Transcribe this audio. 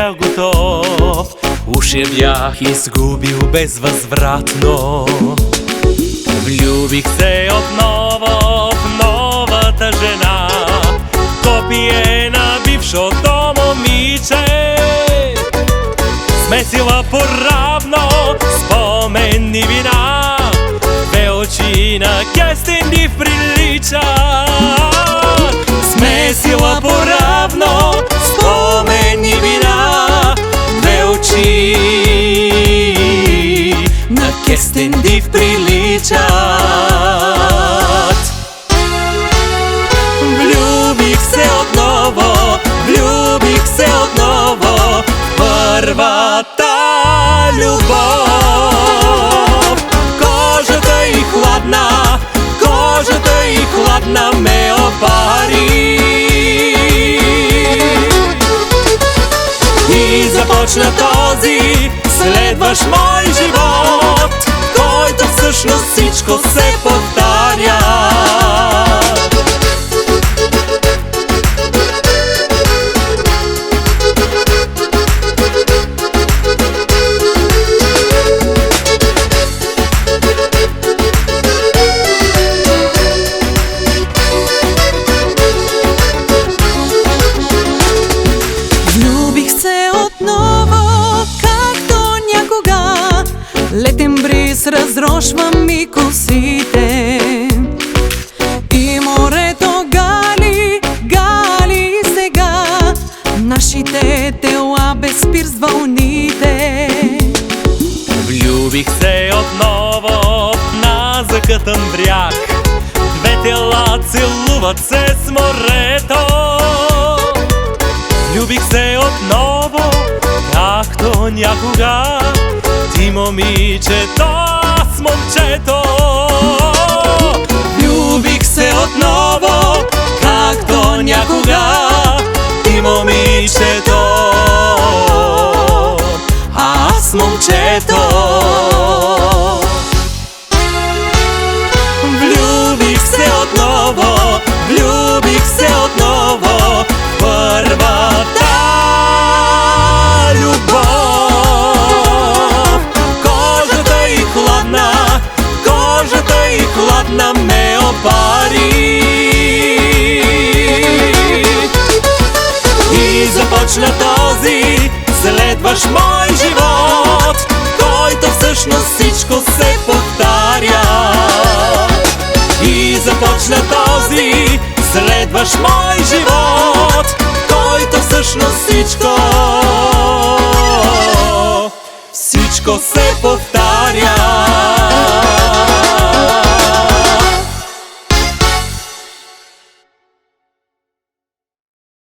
бях готов, уж я бях изгубил безвъзвратно. Влюбих се отново в новата жена, копие на бившото момиче. Смесила поравно споменни вина, две очи на Керстин Див прилича. Смесила поравно споменни вина, две очи на Керстин Див приличат. Влюбих се отново, влюбих се отново, първата любов. Кожата й хладна, кожата й хладна ме опари. И започна този следващ мой живот, който всъщност всичко се повтаря. Летен бриз разрошва ми косите и морето гали, гали сега нашите тела без спир с вълните. Влюбих се отново на закътан бряг, две тела целуват се с морето. Влюбих се отново, както някога, ти момичето, аз момчето. Влюбих се отново, както някога, ти момичето, аз момчето. Влюбих се отново, влюбих се отново, първата любов. Кожата й хладна ме опари. И започна този следващ мой живот, който всъщност всичко се повтаря. И започна този следващ мой живот, който всъщност всичко се повтаря.